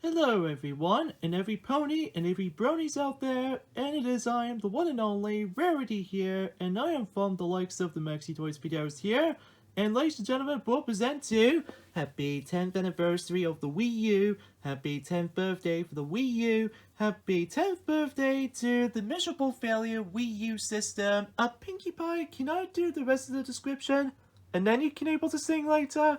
Hello everyone, and every pony and every bronies out there, and it is I am the one and only Rarity here, and I am from the likes of the Maxi Toys videos here, and ladies and gentlemen, we'll present to Happy 10th anniversary of the Wii U, Happy 10th birthday for the Wii U, Happy 10th birthday to the miserable failure Wii U system. Pinkie Pie, can I do the rest of the description? And then you can able to sing later?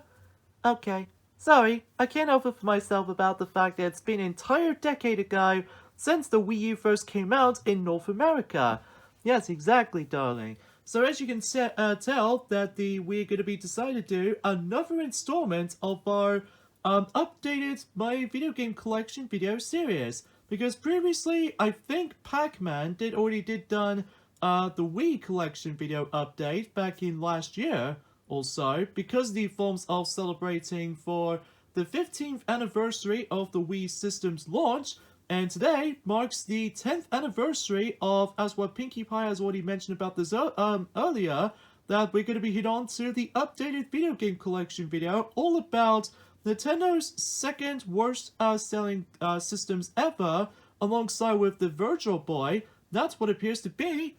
Okay. Sorry, I can't help it for myself about the fact that it's been an entire decade ago since the Wii U first came out in North America. Yes, exactly, darling. So as you can tell, that we're going to be decided to do another installment of our updated My Video Game Collection video series. Because previously, I think Pac-Man already did done the Wii Collection video update back in last year. Also, because the forms of celebrating for the 15th anniversary of the Wii system's launch, and today marks the 10th anniversary of, as what Pinkie Pie has already mentioned about this earlier, that we're going to be hit on to the updated video game collection video all about Nintendo's second worst selling systems ever, alongside with the Virtual Boy. That's what appears to be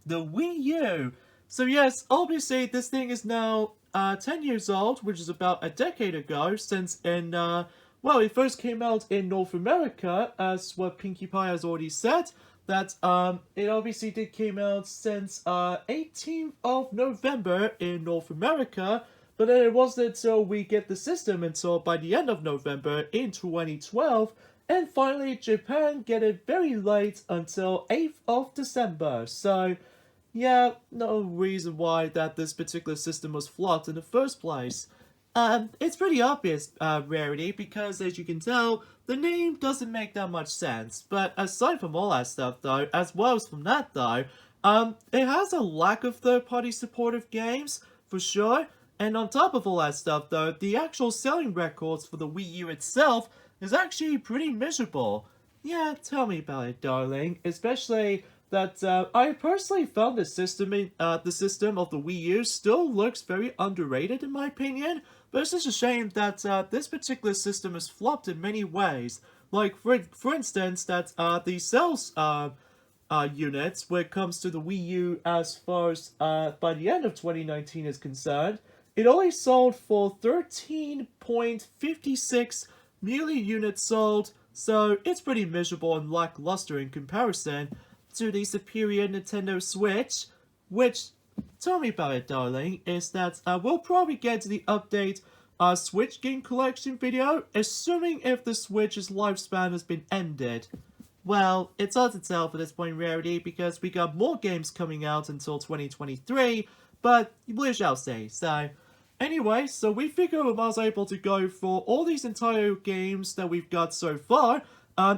the Wii U. So yes, obviously this thing is now 10 years old, which is about a decade ago, since well, it first came out in North America, as what Pinkie Pie has already said, that it obviously did came out since 18th of November in North America, but then it wasn't until we get the system until by the end of November in 2012, and finally Japan get it very late until 8th of December, so yeah, no reason why that this particular system was flopped in the first place. It's pretty obvious, Rarity, because as you can tell, the name doesn't make that much sense. But aside from all that stuff, though, as well as from that, though, it has a lack of third-party supportive games, for sure. And on top of all that stuff, though, the actual selling records for the Wii U itself is actually pretty miserable. Yeah, tell me about it, darling. Especially that I personally found the system of the Wii U still looks very underrated in my opinion, but it's just a shame that this particular system is flopped in many ways. Like for instance, that the sales units when it comes to the Wii U, as far as by the end of 2019 is concerned, it only sold for 13.56 million units sold, so it's pretty miserable and lackluster in comparison to the superior Nintendo Switch, which, tell me about it, darling, is that we'll probably get to the update Switch game collection video, assuming if the Switch's lifespan has been ended. Well, it's hard to tell for this point, Rarity, because we got more games coming out until 2023, but we shall see. So, anyway, so we figured we was able to go for all these entire games that we've got so far,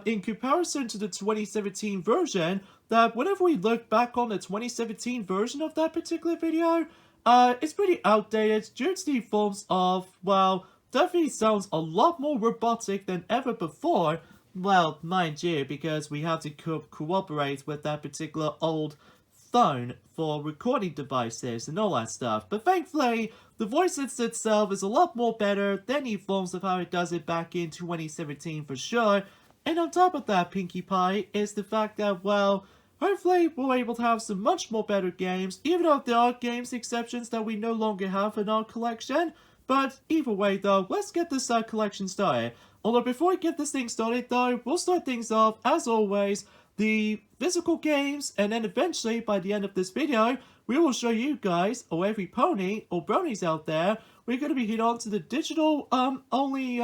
in comparison to the 2017 version, that whenever we look back on the 2017 version of that particular video, it's pretty outdated due to the forms of, well, definitely sounds a lot more robotic than ever before. Well, mind you, because we have to cooperate with that particular old phone for recording devices and all that stuff. But thankfully, the voice itself is a lot more better than the forms of how it does it back in 2017 for sure. And on top of that, Pinkie Pie, is the fact that, well, hopefully we're able to have some much more better games, even though there are games exceptions that we no longer have in our collection. But either way, though, let's get this collection started. Although before we get this thing started, though, we'll start things off, as always, the physical games, and then eventually, by the end of this video, we will show you guys, or every pony, or bronies out there, we're going to be hit on to the digital only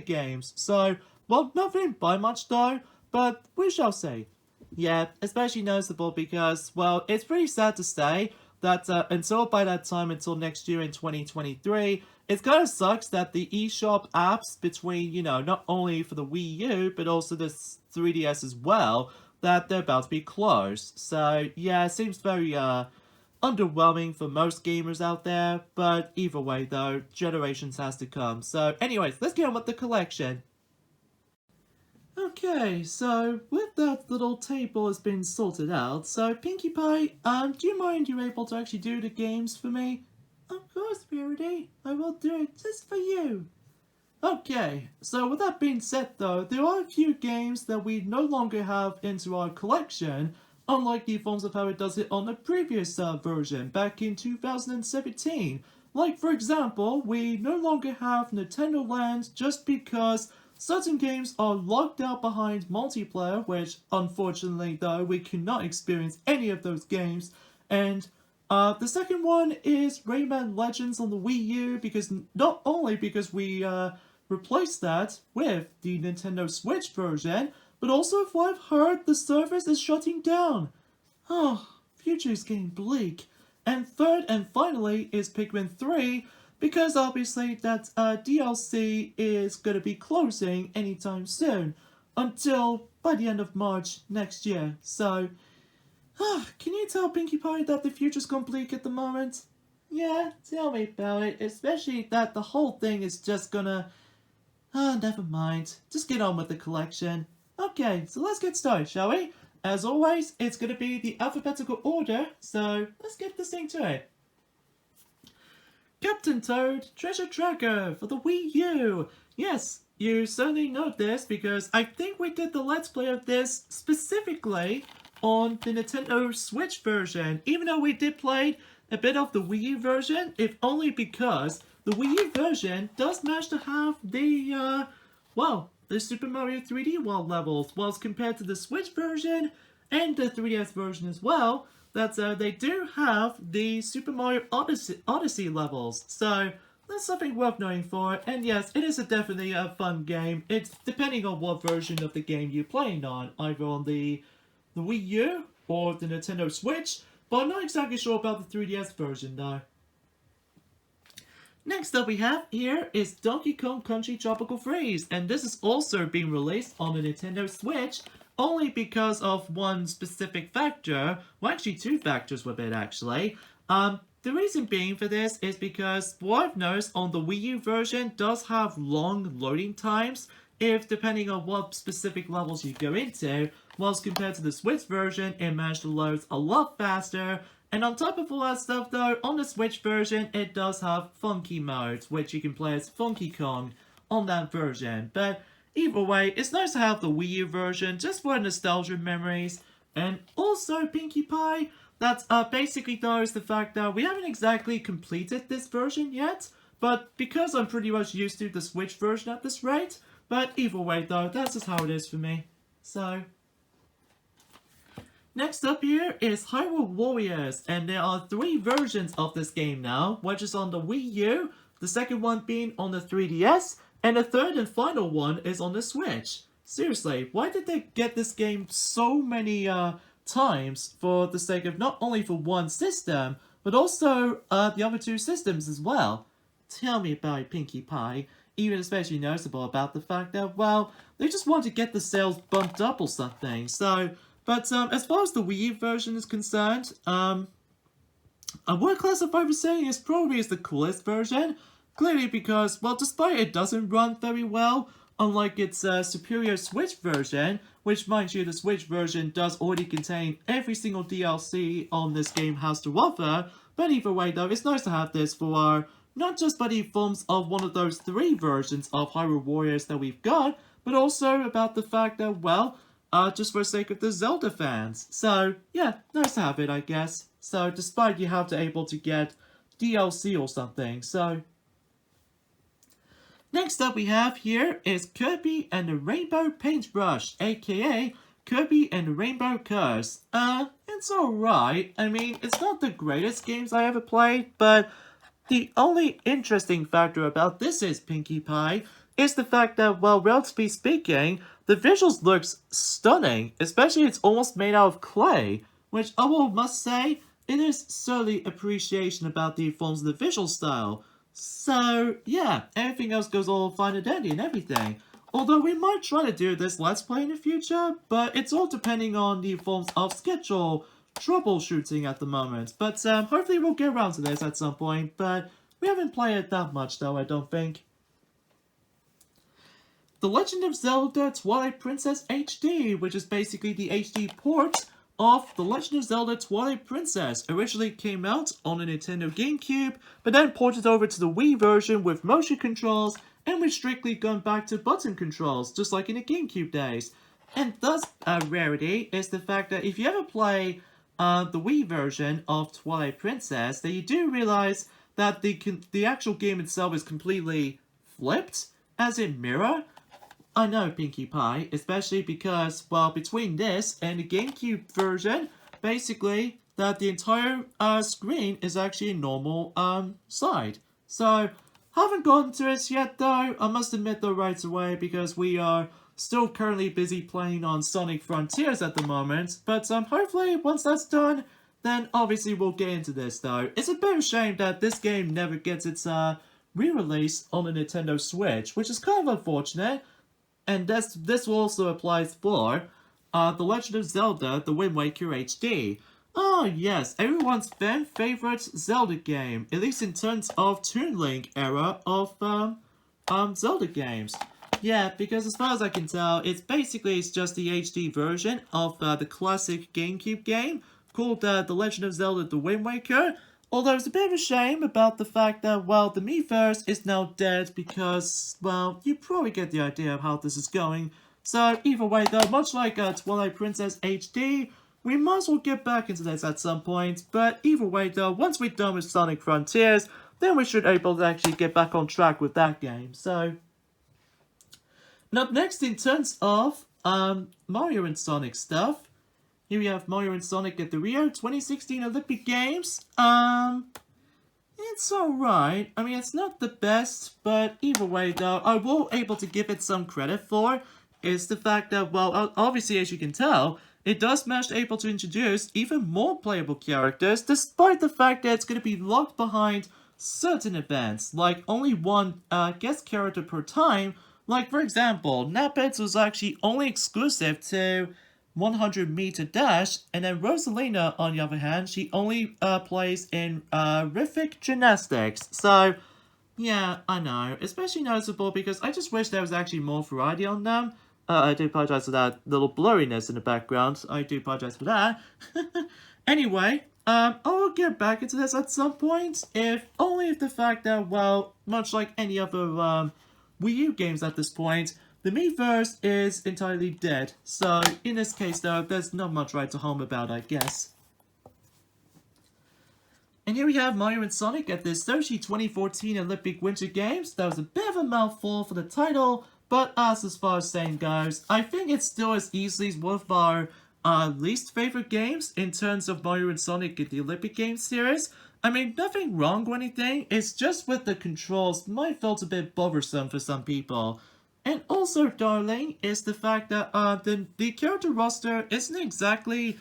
games. So, well, nothing by much though, but we shall see. Yeah, especially noticeable because, well, it's pretty sad to say that until by that time, until next year in 2023, it kind of sucks that the eShop apps between, you know, not only for the Wii U, but also the 3DS as well, that they're about to be closed. So, yeah, it seems very, underwhelming for most gamers out there, but either way though, generations has to come. So anyways, let's get on with the collection. Okay, so with that little table has been sorted out, so Pinkie Pie, do you mind you're able to actually do the games for me? Of course, Rarity, I will do it just for you. Okay, so with that being said though, there are a few games that we no longer have into our collection, unlike the forms of how it does it on the previous version back in 2017. Like for example, we no longer have Nintendo Land just because certain games are locked out behind multiplayer, which unfortunately though we cannot experience any of those games, and the second one is Rayman Legends on the Wii U, because not only because we replaced that with the Nintendo Switch version, but also if I've heard the service is shutting down. Oh, future is getting bleak. And third and finally is Pikmin 3, because obviously that DLC is going to be closing anytime soon, until by the end of March next year. So, can you tell Pinkie Pie that the future's gone bleak at the moment? Yeah, tell me about it, especially that the whole thing is just gonna... never mind. Just get on with the collection. Okay, so let's get started, shall we? As always, it's gonna be the alphabetical order, so let's get this thing to it. Captain Toad Treasure Tracker for the Wii U. Yes, you certainly know this because I think we did the Let's Play of this specifically on the Nintendo Switch version, even though we did play a bit of the Wii U version, if only because the Wii U version does manage to have the, the Super Mario 3D World levels, whilst compared to the Switch version and the 3DS version as well, that they do have the Super Mario Odyssey levels. So that's something worth knowing for, and yes, it is definitely a fun game. It's depending on what version of the game you're playing on, either on the Wii U or the Nintendo Switch, but I'm not exactly sure about the 3DS version though. Next up we have here is Donkey Kong Country Tropical Freeze, and this is also being released on the Nintendo Switch, only because of one specific factor, well actually two factors with it actually. The reason being for this is because what I've noticed on the Wii U version does have long loading times, if depending on what specific levels you go into, whilst compared to the Switch version, it managed to load a lot faster. And on top of all that stuff though, on the Switch version, it does have funky modes, which you can play as Funky Kong on that version. But either way, it's nice to have the Wii U version, just for nostalgia memories. And also, Pinkie Pie, that's basically though is the fact that we haven't exactly completed this version yet, but because I'm pretty much used to the Switch version at this rate, but either way though, that's just how it is for me. So... next up here is Hyrule Warriors, and there are 3 versions of this game now, which is on the Wii U, the second one being on the 3DS, and the third and final one is on the Switch. Seriously, why did they get this game so many times for the sake of not only for one system, but also the other 2 systems as well? Tell me about it, Pinkie Pie. Even especially noticeable about the fact that, well, they just want to get the sales bumped up or something, so... But as far as the Wii U version is concerned, I would classify for saying it's probably the coolest version. Clearly because, well, despite it doesn't run very well, unlike its superior Switch version, which mind you, the Switch version does already contain every single DLC on this game has to offer. But either way though, it's nice to have this for our, not just by the forms of one of those 3 versions of Hyrule Warriors that we've got, but also about the fact that, well, just for the sake of the Zelda fans. So, yeah, nice to have it, I guess. So, despite you have to able to get DLC or something, so... next up we have here is Kirby and the Rainbow Paintbrush, aka Kirby and the Rainbow Curse. It's alright. I mean, it's not the greatest games I ever played, but the only interesting factor about this is, Pinkie Pie, is the fact that, well, relatively speaking, the visuals looks stunning, especially it's almost made out of clay, which I will must say, it is certainly appreciation about the forms of the visual style. So, yeah, everything else goes all fine and dandy and everything. Although we might try to do this Let's Play in the future, but it's all depending on the forms of schedule troubleshooting at the moment. But hopefully we'll get around to this at some point, but we haven't played it that much though, I don't think. The Legend of Zelda Twilight Princess HD, which is basically the HD port of The Legend of Zelda Twilight Princess. Originally came out on the Nintendo GameCube, but then ported over to the Wii version with motion controls and we've strictly gone back to button controls, just like in the GameCube days. And thus, Rarity is the fact that if you ever play the Wii version of Twilight Princess, that you do realize that the actual game itself is completely flipped, as in mirror. I know, Pinkie Pie, especially because, well, between this and the GameCube version, basically, that the entire screen is actually a normal side. So, haven't gotten to it yet though, I must admit though right away, because we are still currently busy playing on Sonic Frontiers at the moment, but hopefully once that's done, then obviously we'll get into this though. It's a bit of a shame that this game never gets its re-release on the Nintendo Switch, which is kind of unfortunate, and this also applies for The Legend of Zelda, The Wind Waker HD. Oh yes, everyone's favorite Zelda game, at least in terms of Toon Link era of Zelda games. Yeah, because as far as I can tell, it's just the HD version of the classic GameCube game called The Legend of Zelda The Wind Waker. Although it's a bit of a shame about the fact that, well, the Miiverse is now dead because, well, you probably get the idea of how this is going. So either way though, much like Twilight Princess HD, we might as well get back into this at some point. But either way though, once we're done with Sonic Frontiers, then we should be able to actually get back on track with that game. So, and up next in terms of Mario and Sonic stuff, here we have Mario and Sonic at the Rio 2016 Olympic Games. It's alright. I mean, it's not the best, but either way though, I will able to give it some credit for is the fact that, well, obviously as you can tell, it does manage to able to introduce even more playable characters, despite the fact that it's going to be locked behind certain events, like only one guest character per time. Like, for example, Nappets was actually only exclusive to 100-meter dash, and then Rosalina, on the other hand, she only plays in rhythmic gymnastics. So, yeah, I know. Especially noticeable because I just wish there was actually more variety on them. I do apologize for that little blurriness in the background. I do apologize for that. Anyway, I'll get back into this at some point, if the fact that, well, much like any other Wii U games at this point, the Miiverse is entirely dead. So, in this case though, there's not much right to home about, I guess. And here we have Mario and Sonic at the Sochi 2014 Olympic Winter Games. That was a bit of a mouthful for the title, but as far as saying goes, I think it's still as easily one of our least favorite games in terms of Mario and Sonic in the Olympic Games series. I mean, nothing wrong or anything, it's just with the controls might felt a bit bothersome for some people. And also, darling, is the fact that the character roster isn't exactly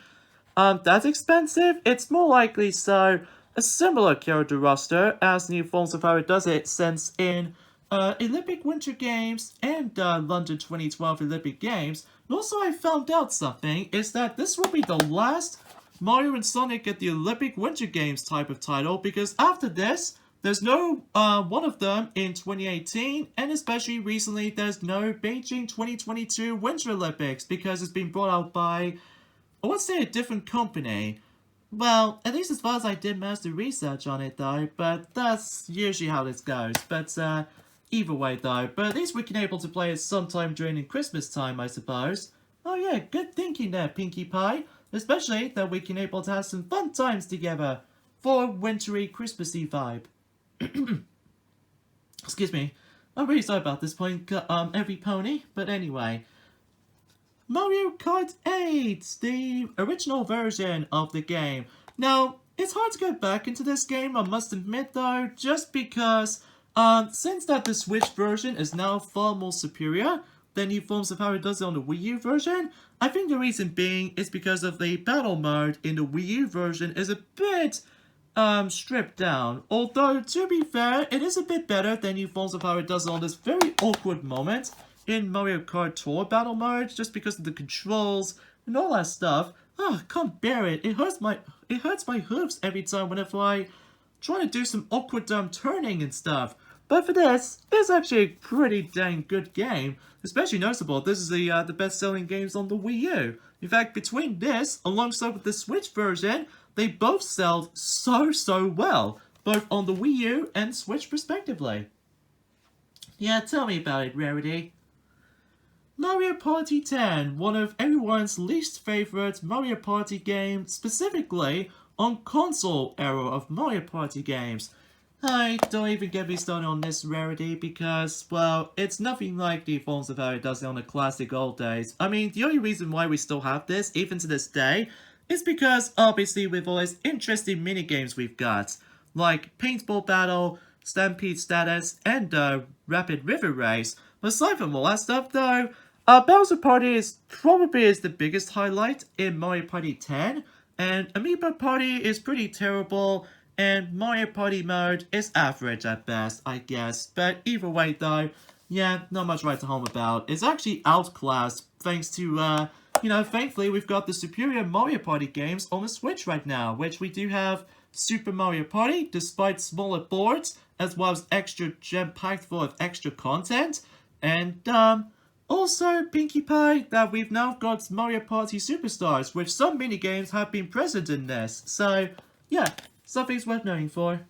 that expensive. It's more likely so a similar character roster as New Forms of how it does it, since in Olympic Winter Games and London 2012 Olympic Games, and also I found out something, is that this will be the last Mario and Sonic at the Olympic Winter Games type of title, because after this, there's no one of them in 2018, and especially recently, there's no Beijing 2022 Winter Olympics, because it's been brought out by, I want to say, a different company. Well, at least as far as I did manage to research on it though, but that's usually how this goes. But either way though, but at least we can able to play it sometime during the Christmas time, I suppose. Oh yeah, good thinking there, Pinkie Pie. Especially that we can able to have some fun times together for a wintry Christmassy vibe. Excuse me. I'm really sorry about this point, every pony, but anyway. Mario Kart 8, the original version of the game. Now, it's hard to go back into this game, I must admit though, just because, since that the Switch version is now far more superior than New Forms of how it does it on the Wii U version, I think the reason being is because of the battle mode in the Wii U version is a bit, stripped down. Although, to be fair, it is a bit better than New Forms of how it does it on this very awkward moment in Mario Kart Tour battle mode, just because of the controls and all that stuff. Oh, I can't bear it. It hurts my hooves every time whenever I try to do some awkward turning and stuff. But for this, it's actually a pretty dang good game. Especially noticeable, this is the best-selling games on the Wii U. In fact, between this, alongside with the Switch version, they both sell so well, both on the Wii U and Switch respectively. Yeah, tell me about it, Rarity. Mario Party 10, one of everyone's least favorite Mario Party games, specifically on console era of Mario Party games. Hi, don't even get me started on this, Rarity, because, well, it's nothing like the forms of how it does it on the classic old days. I mean, the only reason why we still have this, even to this day, is because, obviously, with all these interesting minigames we've got, like Paintball Battle, Stampede Status, and Rapid River Race. Aside from all that stuff, though, Bowser Party is probably the biggest highlight in Mario Party 10, and Amiibo Party is pretty terrible, and Mario Party mode is average at best, I guess. But either way, though, yeah, not much right to home about. It's actually outclassed thanks to, thankfully we've got the superior Mario Party games on the Switch right now, which we do have Super Mario Party, despite smaller boards, as well as extra gem-packed full of extra content, and, also Pinkie Pie, that we've now got Mario Party Superstars, which some minigames have been present in this, so, yeah, something's worth knowing for.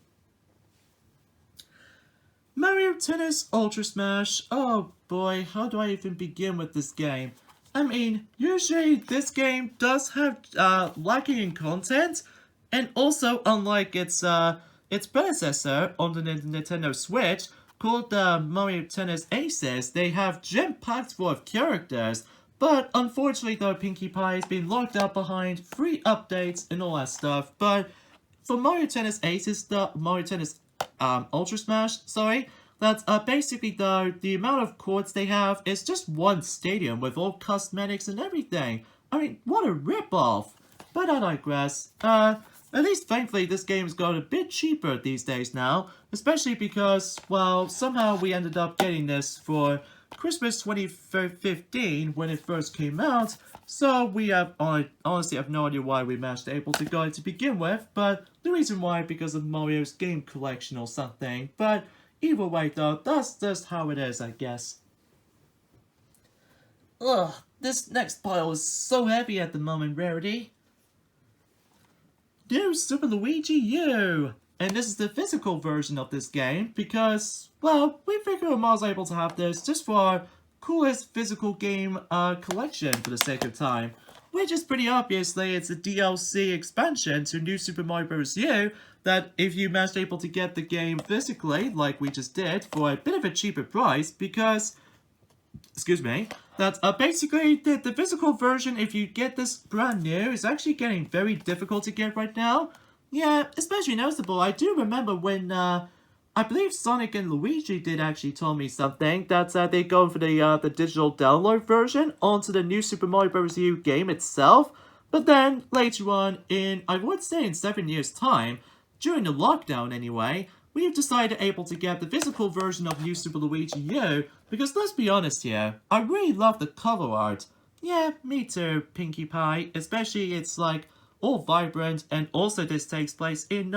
Mario Tennis Ultra Smash, oh boy, how do I even begin with this game? I mean, usually this game does have, lacking in content, and also, unlike its predecessor on the Nintendo Switch, called Mario Tennis Aces, they have gem-packed full of characters, but unfortunately though, Pinkie Pie has been locked out behind free updates and all that stuff, but for Mario Tennis Aces, the Mario Tennis Ultra Smash, sorry, that's basically though, the amount of courts they have is just one stadium with all cosmetics and everything. I mean, what a rip-off! But I digress. At least thankfully this game's got a bit cheaper these days now, especially because, well, somehow we ended up getting this for Christmas 2015 when it first came out, so we have, honestly have no idea why we managed to able to go to begin with, but the reason why, because of Mario's game collection or something, but either way though, that's just how it is, I guess. Ugh, this next pile is so heavy at the moment, Rarity. New Super Luigi You! And this is the physical version of this game because, well, we figured we was able to have this just for our coolest physical game collection for the sake of time. Which is pretty obviously, it's a DLC expansion to New Super Mario Bros. U that if you managed able to get the game physically, like we just did, for a bit of a cheaper price because, excuse me, that basically the physical version, if you get this brand new, is actually getting very difficult to get right now. Yeah, especially noticeable. I do remember when, I believe Sonic and Luigi did actually tell me something, that they go for the digital download version onto the new Super Mario Bros. U game itself. But then, later on, I would say in 7 years' time, during the lockdown anyway, we've decided able to get the physical version of New Super Luigi U, because let's be honest here, I really love the cover art. Yeah, me too, Pinkie Pie, especially it's like all vibrant, and also this takes place in,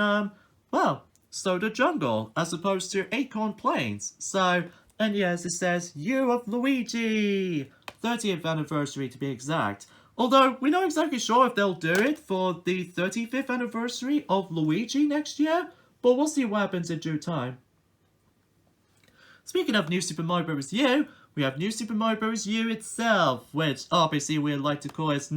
well, Soda Jungle, as opposed to Acorn Plains. So, and yes, it says, Year of Luigi! 30th anniversary to be exact. Although, we're not exactly sure if they'll do it for the 35th anniversary of Luigi next year, but we'll see what happens in due time. Speaking of New Super Mario Bros. U, we have New Super Mario Bros. U itself, which obviously we'd like to call as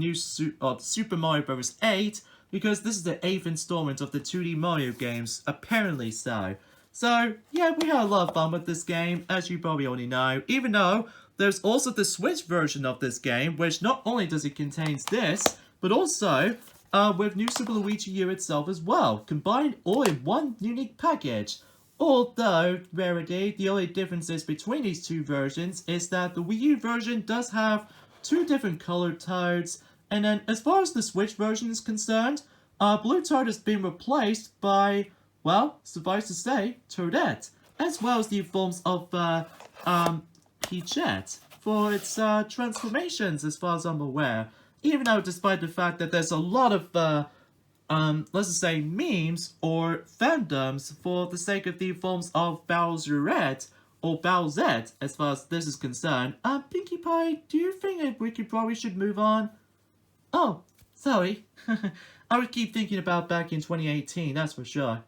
Super Mario Bros. 8, because this is the 8th installment of the 2D Mario games, apparently so. So, yeah, we had a lot of fun with this game, as you probably already know, even though there's also the Switch version of this game, which not only does it contain this, but also with New Super Luigi U itself as well, combined all in one unique package. Although, Rarity, the only differences between these two versions is that the Wii U version does have two different colored Toads, and then as far as the Switch version is concerned, Blue Toad has been replaced by, well, suffice to say, Toadette, as well as the forms of Peachette for its transformations as far as I'm aware. Even though despite the fact that there's a lot of let's just say memes or fandoms for the sake of the forms of Bowserette or Bowsette as far as this is concerned. Pinkie Pie, do you think that we probably should move on? Oh, sorry. I would keep thinking about back in 2018, that's for sure.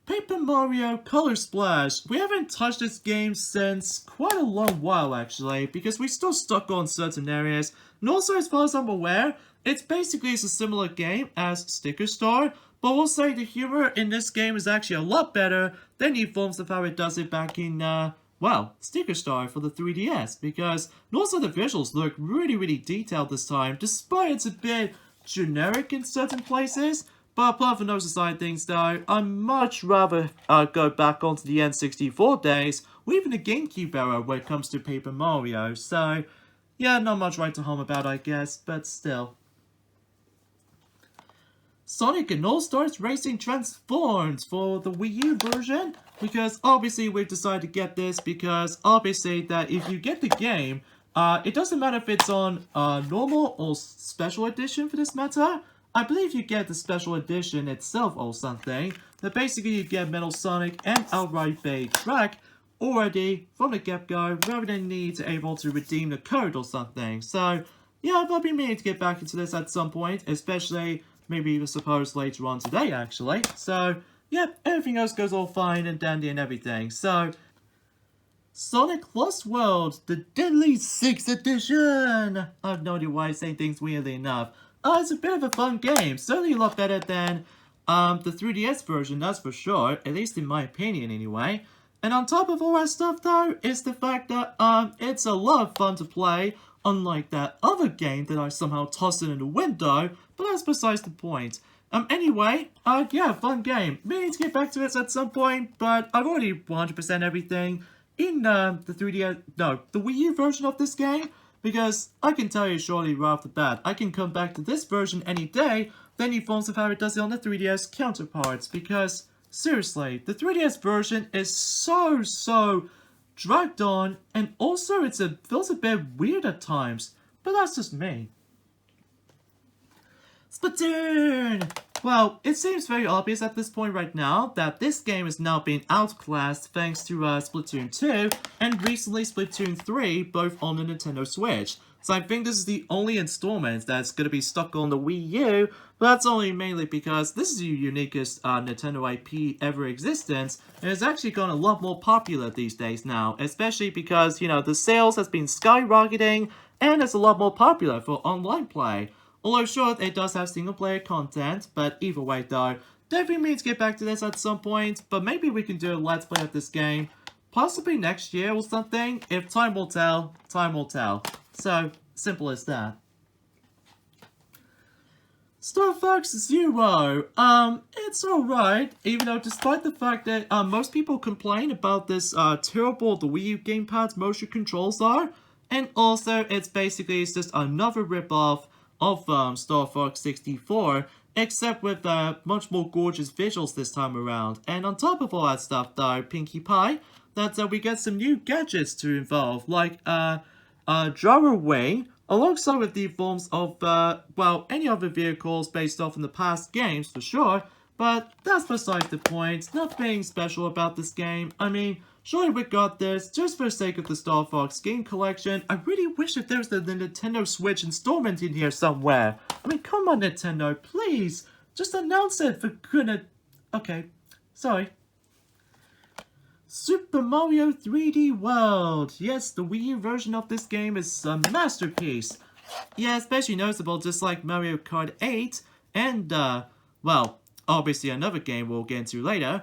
Paper Mario Color Splash. We haven't touched this game since quite a long while actually, because we're still stuck on certain areas. And also, as far as I'm aware, it's basically a similar game as Sticker Star, but we'll say the humor in this game is actually a lot better than the forms of how it does it back in, well, Sticker Star for the 3DS, because also the visuals look really detailed this time, despite it's a bit generic in certain places. But apart from those aside things though, I'd much rather go back onto the N64 days, or even the GameCube era when it comes to Paper Mario, so yeah, not much right to hum about I guess, but still. Sonic and All-Stars Racing Transformed for the Wii U version, because obviously we've decided to get this because obviously that if you get the game, it doesn't matter if it's on normal or special edition for this matter. I believe you get the special edition itself or something, that basically you get Metal Sonic and Outright Bay track already from the get-go rather than need to able to redeem the code or something. So yeah, I've been meaning to get back into this at some point, especially maybe even suppose later on today actually. So yeah, everything else goes all fine and dandy and everything. So Sonic Lost World, the Deadly 6th Edition! I have no idea why I'm saying things weirdly enough. It's a bit of a fun game, certainly a lot better than the 3DS version, that's for sure, at least in my opinion anyway. And on top of all that stuff though, is the fact that it's a lot of fun to play, unlike that other game that I somehow tossed in the window, but that's besides the point. Anyway, yeah, fun game. Meaning to get back to this at some point, but I've already 100% everything in the 3DS, no, the Wii U version of this game, because I can tell you surely right off the bat, I can come back to this version any day than any forms of how it does it on the 3DS counterparts, because seriously, the 3DS version is so dragged on, and also it feels a bit weird at times, but that's just me. Splatoon! Well, it seems very obvious at this point right now that this game is now being outclassed thanks to Splatoon 2 and recently Splatoon 3, both on the Nintendo Switch. So I think this is the only installment that's going to be stuck on the Wii U, but that's only mainly because this is the uniquest Nintendo IP ever existence, and it's actually gotten a lot more popular these days now, especially because, you know, the sales has been skyrocketing, and it's a lot more popular for online play. Although sure, it does have single player content, but either way though, definitely means to get back to this at some point, but maybe we can do a let's play of this game, possibly next year or something. If time will tell, time will tell. So, simple as that. Star Fox Zero, it's alright, even though despite the fact that most people complain about this terrible the Wii U gamepad's motion controls are, and also it's just another rip-off of Star Fox 64, except with much more gorgeous visuals this time around. And on top of all that stuff though, Pinkie Pie, that we get some new gadgets to involve, like Gyro Wing, alongside with the forms of, well, any other vehicles based off in the past games for sure, but that's besides the point. Nothing special about this game. I mean, surely we got this just for the sake of the Star Fox game collection. I really wish that there was the Nintendo Switch installment in here somewhere. I mean, come on Nintendo, please. Just announce it for goodness. Okay, sorry. Super Mario 3D World. Yes, the Wii U version of this game is a masterpiece. Yeah, especially noticeable just like Mario Kart 8 and, well, obviously another game we'll get into later.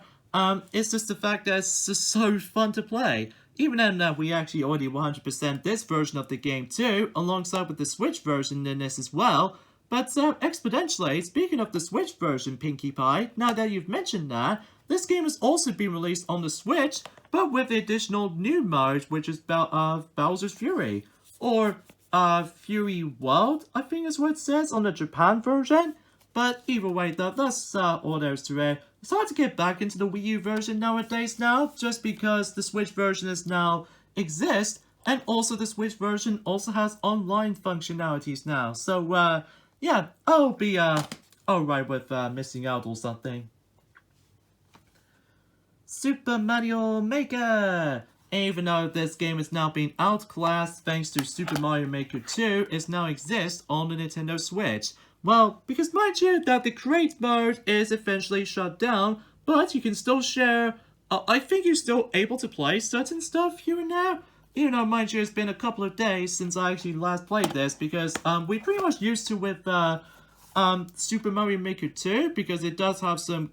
It's just the fact that it's just so fun to play. Even though we actually already 100% this version of the game too, alongside with the Switch version in this as well. But exponentially, speaking of the Switch version, Pinkie Pie, now that you've mentioned that, this game has also been released on the Switch, but with the additional new mode, which is Bowser's Fury. Or Fury World, I think is what it says on the Japan version. But either way though, that's all there is to it. It's hard to get back into the Wii U version nowadays now, just because the Switch version is now exists, and also the Switch version also has online functionalities now. So yeah, I'll be alright with missing out or something. Super Mario Maker! Even though this game is now being outclassed thanks to Super Mario Maker 2, it now exists on the Nintendo Switch. Well, because mind you that the create mode is eventually shut down but you can still share. I think you're still able to play certain stuff here and there. You know, mind you, it's been a couple of days since I actually last played this because we pretty much used to with Super Mario Maker 2 because it does have some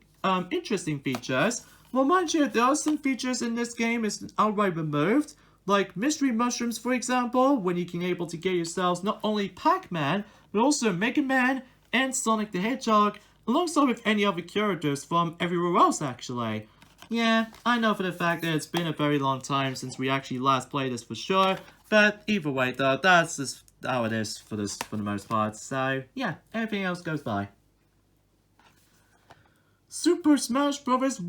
interesting features. Well, mind you, there are some features in this game is outright removed, like mystery mushrooms, for example, when you can able to get yourselves not only Pac-Man, but also Mega Man and Sonic the Hedgehog, alongside with any other characters from everywhere else, actually. Yeah, I know for the fact that it's been a very long time since we actually last played this for sure, but either way though, that's just how it is for the most part, so yeah, everything else goes by. Super Smash Brothers for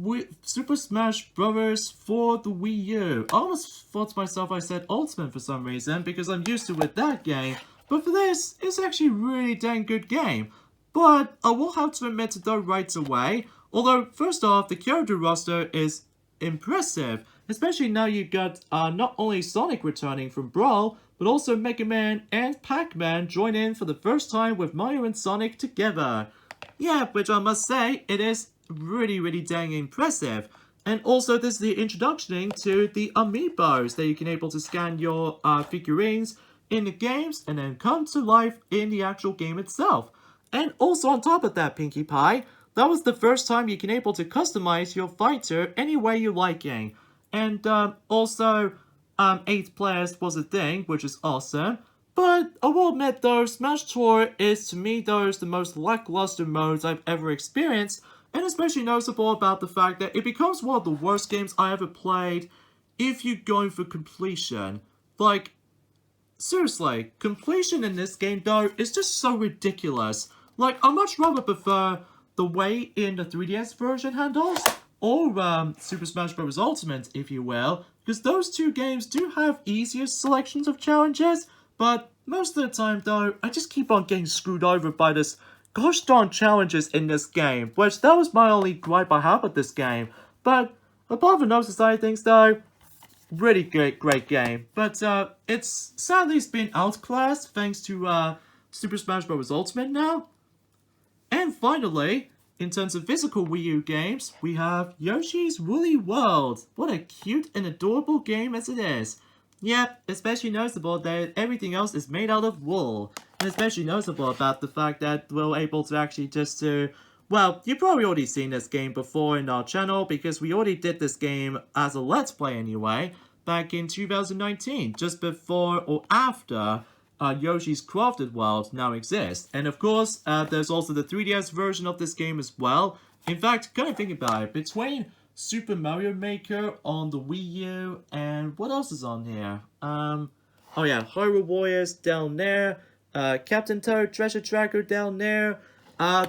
the Wii U. I almost thought to myself I said Ultimate for some reason because I'm used to with that game, but for this, it's actually a really dang good game. But I will have to admit it though right away, although first off, the character roster is impressive, especially now you got not only Sonic returning from Brawl, but also Mega Man and Pac-Man join in for the first time with Mario and Sonic together. Yeah, which I must say, it is really dang impressive. And also, this is the introduction to the amiibos that you can able to scan your figurines in the games and then come to life in the actual game itself. And also on top of that, Pinkie Pie, that was the first time you can able to customize your fighter any way you liking. And also, 8 players was a thing, which is awesome. But I will admit though, Smash Tour is to me though the most lackluster modes I've ever experienced, and especially noticeable about the fact that it becomes one of the worst games I ever played if you're going for completion. Like, seriously, completion in this game though is just so ridiculous. Like, I much rather prefer the way in the 3DS version handles, or Super Smash Bros. Ultimate, if you will, because those two games do have easier selections of challenges, but most of the time though, I just keep on getting screwed over by this gosh darn challenges in this game, which that was my only gripe I have with this game. But apart from those side of things though, really great game. But it's sadly been outclassed thanks to Super Smash Bros. Ultimate now. And finally, in terms of physical Wii U games, we have Yoshi's Woolly World. What a cute and adorable game as it is. Yep, especially noticeable that everything else is made out of wool. And especially noticeable about the fact that we're able to actually just to... Well, you've probably already seen this game before in our channel because we already did this game as a Let's Play anyway, back in 2019, just before or after Yoshi's Crafted World now exists. And of course, there's also the 3DS version of this game as well. In fact, kind of think about it, between Super Mario Maker on the Wii U, and what else is on here? Oh yeah, Hyrule Warriors down there, Captain Toad Treasure Tracker down there.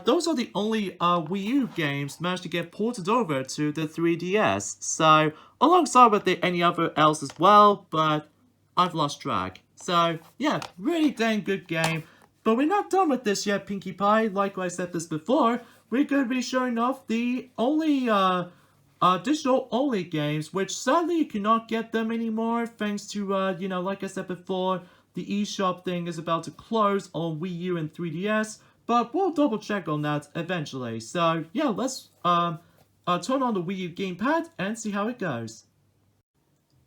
Those are the only Wii U games managed to get ported over to the 3DS. So, alongside with any other else as well, but I've lost track. So, yeah, really dang good game. But we're not done with this yet, Pinkie Pie. Like I said this before, we're going to be showing off the only digital-only games, which sadly you cannot get them anymore, thanks to, you know, like I said before, the eShop thing is about to close on Wii U and 3DS, but we'll double-check on that eventually. So, yeah, let's turn on the Wii U gamepad and see how it goes.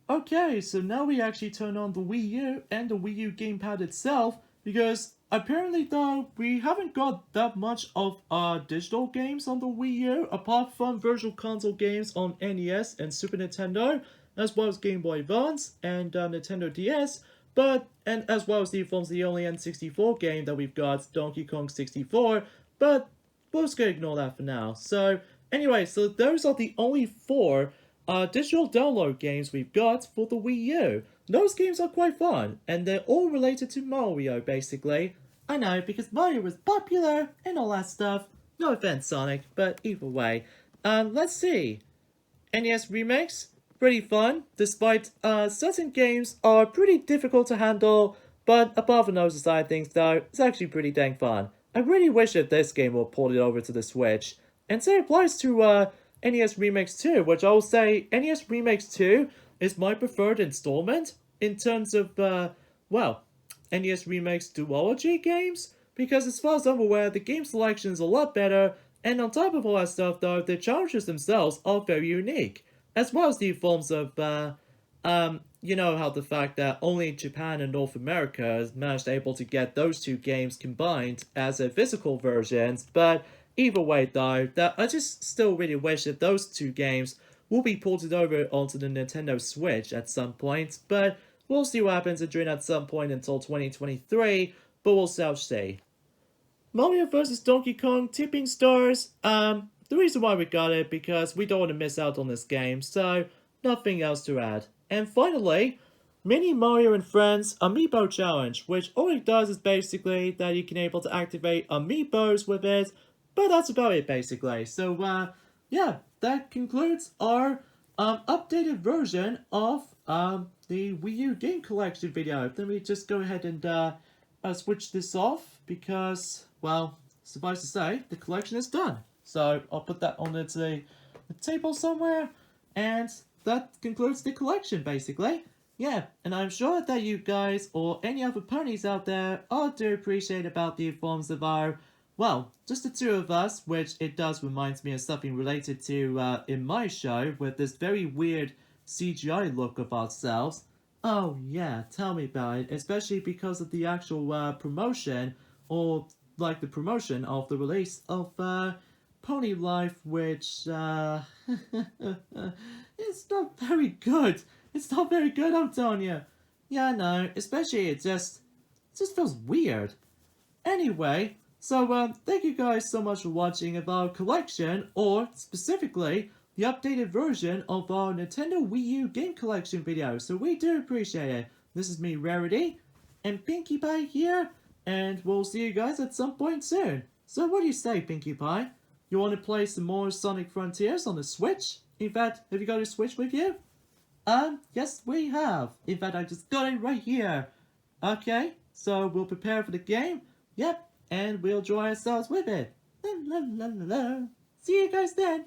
Okay, so now we actually turn on the Wii U and the Wii U gamepad itself, because apparently though, we haven't got that much of digital games on the Wii U, apart from virtual console games on NES and Super Nintendo, as well as Game Boy Advance and Nintendo DS, and as well as the only N64 game that we've got, Donkey Kong 64, but we're just gonna ignore that for now. So, anyway, so those are the only 4 digital download games we've got for the Wii U. Those games are quite fun, and they're all related to Mario, basically. I know, because Mario was popular and all that stuff. No offense, Sonic, but either way. Let's see. NES remakes? Pretty fun, despite certain games are pretty difficult to handle, but apart from those side things though, it's actually pretty dang fun. I really wish that this game were ported over to the Switch. And same applies to NES Remakes 2, which I will say NES Remakes 2 is my preferred installment in terms of, well, NES Remakes duology games, because as far as I'm aware, the game selection is a lot better And on top of all that stuff though, the challenges themselves are very unique, as well as the forms of, you know how the fact that only Japan and North America has managed able to get those two games combined as a physical versions, but either way though, that I just still really wish that those two games will be ported over onto the Nintendo Switch at some point, but we'll see what happens during at some point until 2023, but we'll see. Mario vs. Donkey Kong Tipping Stars, the reason why we got it because we don't want to miss out on this game, so nothing else to add. And finally, Mini Mario and Friends Amiibo Challenge, which all it does is basically that you can able to activate Amiibos with it, but that's about it basically. So yeah, that concludes our updated version of the Wii U game collection video. Let me just go ahead and switch this off because, well, suffice to say, the collection is done. So I'll put that on the table somewhere, and that concludes the collection basically. Yeah, and I'm sure that you guys or any other ponies out there all do appreciate about the forms of our, well, just the two of us, which it does reminds me of something related to in my show with this very weird CGI look of ourselves. Oh yeah, tell me about it, especially because of the actual promotion, or like the promotion of the release of Pony Life, which it's not very good. It's not very good, I'm telling you. Yeah, no, especially it just feels weird. Anyway, so thank you guys so much for watching of our collection, or specifically the updated version of our Nintendo Wii U game collection video, so we do appreciate it. This is me, Rarity, and Pinkie Pie here, and we'll see you guys at some point soon. So what do you say, Pinkie Pie? You want to play some more Sonic Frontiers on the Switch? In fact, have you got a Switch with you? Yes we have. In fact, I just got it right here. Okay, so we'll prepare for the game. Yep, and we'll enjoy ourselves with it. La, la, la, la, la. See you guys then.